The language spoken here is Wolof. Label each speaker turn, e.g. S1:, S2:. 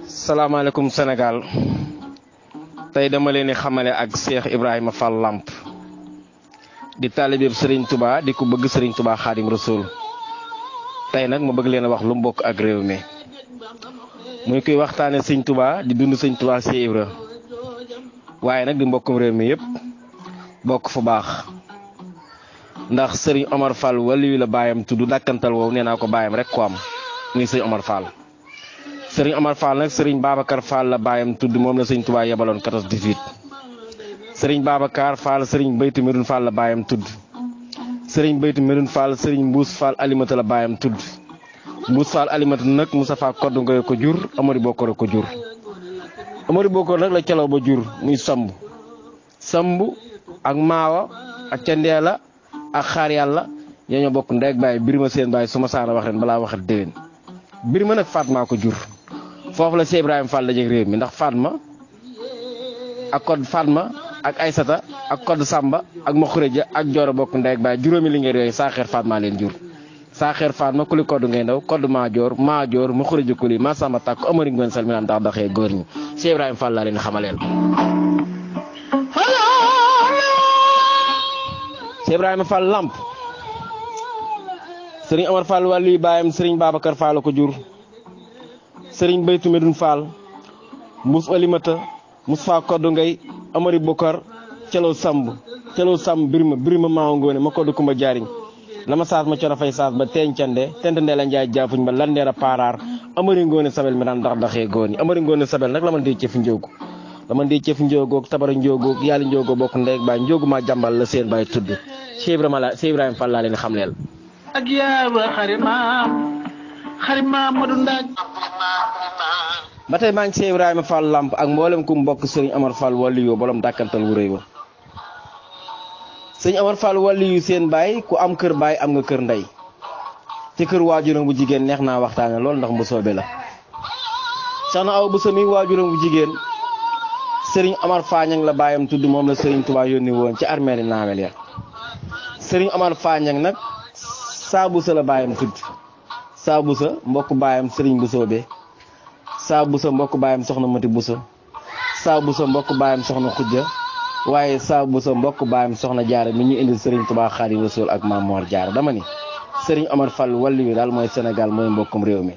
S1: salaamaaleykum Sénégal tey dama leen di xamale ak Cheikh Ibrahima Fall Lamp di taalibeeb Serigne Touba di ko bëgg Serigne Touba Xaadim Rasul tey nag ma bëgg leen a wax lu mu bokk ak réew mi muy koy waxtaane Serigne Touba di dund Serigne Touba Cheikh Ibra waaye nag di mbokkum réew mi yëpp bokk fu baax ndax Serigne Omar Fall waliyu la baayam tudd dàkkantal woowu nee naa ko baayam rek ko am muy Serigne Omar Fall. Serigne Omar Fall nag Serigne Babacar Fall la baayam tudd moom la Serigne Touba yebaloon 14-18 Serigne Babacar Fall Serigne Baytu Medoune Fall la baayam tudd Serigne Baytu Medoune Fall Serigne Mbuus Fall Alimata la baayam tudd Mbuus Fall Alimata nag Moustapha Koddu Ngoy ko jur Amari Bokor ko jur Amari Bokor nag la calaw ba jur muy samb ak maawa ak candeela ak xaar yàlla ñoo bokk ndeeg baay birima seen baay su ma saana wax ren balaa waxat déwén birima nag Fatma ko jur foofu la Cheikh Ibrahima Fall dajeeg réew mi ndax Fatma ak Codé Fatma ak Aysata ak Codé Samba ak ma xuréja ak jooro bokk ndeeg baay juróomi li ngeen yooyu saa xeer Fatma leen jur saa xeer Fatma kuli Codé ngay ndaw Codé maa joor ma xuréja kuli ma samba tàkk amari ngoon sal mi naan ndax daxee góor ñi Cheikh Ibrahima Fall laa leen xamaleel Cheikh Ibrahima Fall Lamp Serigne Omar Fall wàllu baayam Serigne Babacar Fall ko jur Serigne Baytu Medoune Fall Mbuus Alimata Moustapha Koddu Ngay Amari Bokar Celaw Samb birima maawo ngoone ma Koddu Kumba Jaariñ lama saas ma coro fay saas ba tencande tentande la njaay jaafuñ ba landeer a paaraar Amari ngoone sabel mi daan ndax daxee góoni Amari ngoone sabel nag la man dee cëfi njóogoog tabara njóogoog yàlla njóogoo bokk ndeeg baay njóogu ma jàmbal la seen baay tudd Cheikh Ibrahima Fall laa leen xamleel
S2: ak yaaba xarima Madu Ndaaj
S1: ba tey maa ngi Cheikh Ibrahima Fall Lamp ak mboolem ku mbokk Serigne Omar Fall waliyu borom dàkkantal wu rëy wa Serigne Omar Fall waliyu seen baay ku am kër baay am nga kër ndey ci kër waajuram bu jigéen neex naa waxtaane lool ndax mu soobe la soxna aw bu sami waajuram bu jigéen Serigne Omar Fañang la baayam tudd moom la Serigne Touba yónni woon ci armée li naawel ya Serigne Omar Fañang nag Saabusa la baayam tudd Saabusa mbokk baayam Serigne Busoobe Saabusa mbokk baayam soxna Mati Buso Saabusa mbokk baayam soxna Xujja waaye Saabusa mbokk baayam soxna Jaara mi ñu indil Serigne Touba Xaadimu Rasuul ak Maam Mor Jaara dama ni Serigne Omar Fall wàllu wi daal mooy Sénégal mooy mbokkum réew mi